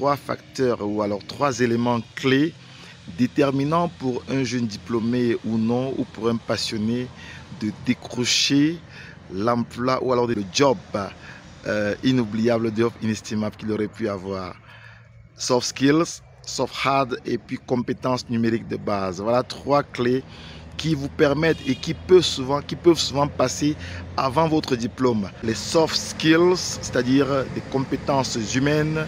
trois facteurs ou alors trois éléments clés déterminants pour un jeune diplômé ou non, ou pour un passionné de décrocher l'emploi ou alors le job inoubliable, le job inestimable qu'il aurait pu avoir. Soft skills, soft hard et puis compétences numériques de base. Voilà trois clés qui vous permettent et qui peuvent souvent passer avant votre diplôme. Les soft skills, c'est-à-dire des compétences humaines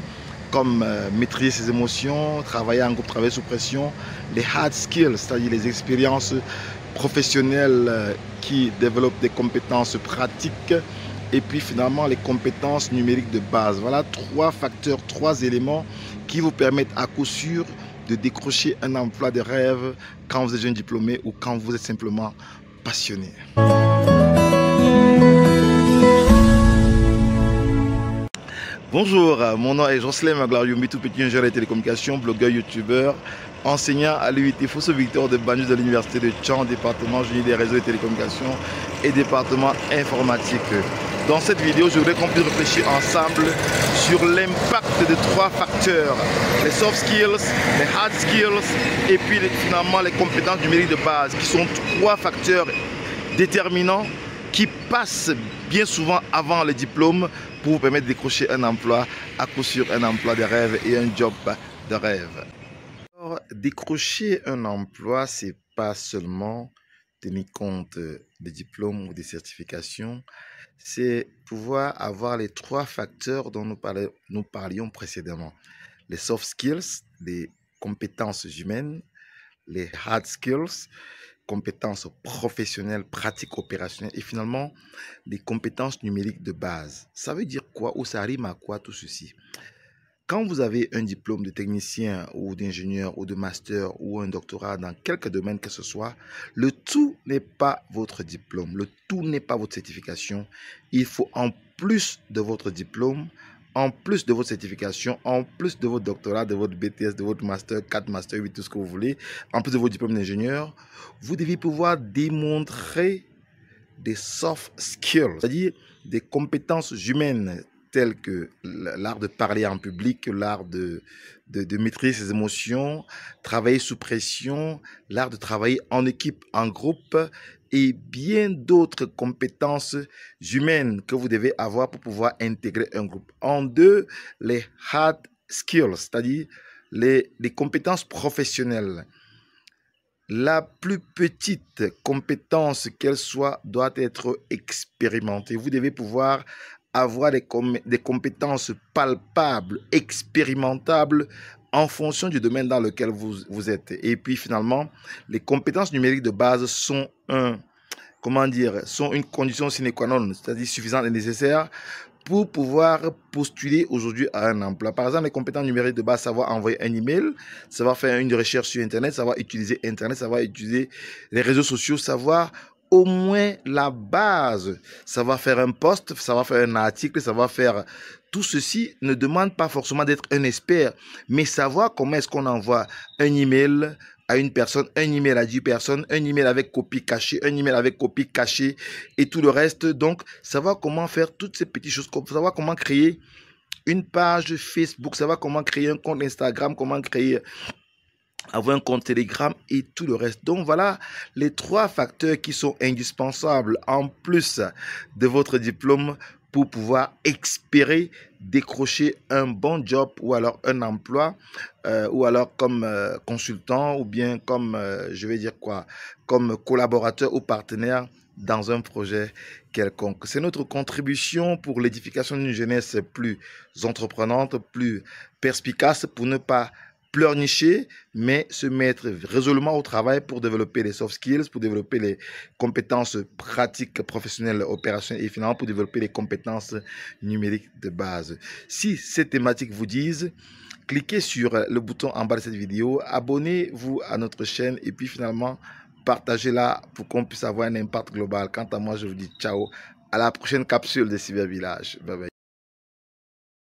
comme maîtriser ses émotions, travailler en groupe, travailler sous pression. Les hard skills, c'est-à-dire les expériences professionnelles qui développent des compétences pratiques. Et puis finalement les compétences numériques de base. Voilà trois facteurs, trois éléments qui vous permettent à coup sûr de décrocher un emploi de rêve quand vous êtes jeune diplômé ou quand vous êtes simplement passionné. Bonjour, mon nom est Jocelyn Maglarioumi, tout petit ingénieur de télécommunications, blogueur, youtubeur, enseignant à l'UIT Fosso Victor de Banjul de l'Université de Tchang, département génie des réseaux et télécommunications et département informatique. Dans cette vidéo, je voudrais qu'on puisse réfléchir ensemble sur l'impact de trois facteurs, les soft skills, les hard skills et puis finalement les compétences numériques de base, qui sont trois facteurs déterminants qui passent bien souvent avant le diplôme pour vous permettre de décrocher un emploi, à coup sûr un emploi de rêve et un job de rêve. Alors, décrocher un emploi, c'est pas seulement tenir compte des diplômes ou des certifications, c'est pouvoir avoir les trois facteurs dont nous parlions précédemment. Les soft skills, les compétences humaines, les hard skills, compétences professionnelles, pratiques, opérationnelles et finalement les compétences numériques de base. Ça veut dire quoi ou ça rime à quoi tout ceci? Quand vous avez un diplôme de technicien ou d'ingénieur ou de master ou un doctorat dans quelque domaine que ce soit, le tout n'est pas votre diplôme, le tout n'est pas votre certification. Il faut en plus de votre diplôme, en plus de votre certification, en plus de votre doctorat, de votre BTS, de votre master, 4 master, 8, tout ce que vous voulez, en plus de votre diplôme d'ingénieur, vous devez pouvoir démontrer des soft skills, c'est-à-dire des compétences humaines telles que l'art de parler en public, l'art de maîtriser ses émotions, travailler sous pression, l'art de travailler en équipe, en groupe et bien d'autres compétences humaines que vous devez avoir pour pouvoir intégrer un groupe. En deux, les hard skills, c'est-à-dire les compétences professionnelles. La plus petite compétence qu'elle soit doit être expérimentée. Vous devez pouvoir avoir des compétences palpables, expérimentables en fonction du domaine dans lequel vous êtes. Et puis finalement, les compétences numériques de base sont sont une condition sine qua non, c'est-à-dire suffisante et nécessaire pour pouvoir postuler aujourd'hui à un emploi. Par exemple, les compétences numériques de base, savoir envoyer un email, savoir faire une recherche sur Internet, savoir utiliser Internet, savoir utiliser les réseaux sociaux, savoir au moins la base, savoir faire un post, savoir faire un article, savoir faire... Tout ceci ne demande pas forcément d'être un expert, mais savoir comment est-ce qu'on envoie un email à une personne, un email à 10 personnes, un email avec copie cachée, un email avec copie cachée et tout le reste. Donc, savoir comment faire toutes ces petites choses, savoir comment créer une page Facebook, savoir comment créer un compte Instagram, comment avoir un compte Telegram et tout le reste. Donc voilà les trois facteurs qui sont indispensables en plus de votre diplôme pour pouvoir espérer décrocher un bon job ou alors un emploi ou alors comme consultant ou bien comme, comme collaborateur ou partenaire dans un projet quelconque. C'est notre contribution pour l'édification d'une jeunesse plus entreprenante, plus perspicace pour ne pas pleurnicher, mais se mettre résolument au travail pour développer les soft skills, pour développer les compétences pratiques, professionnelles, opérationnelles et finalement pour développer les compétences numériques de base. Si ces thématiques vous disent, cliquez sur le bouton en bas de cette vidéo, abonnez-vous à notre chaîne et puis finalement partagez-la pour qu'on puisse avoir un impact global. Quant à moi, je vous dis ciao, à la prochaine capsule de Cybervillage. Bye bye.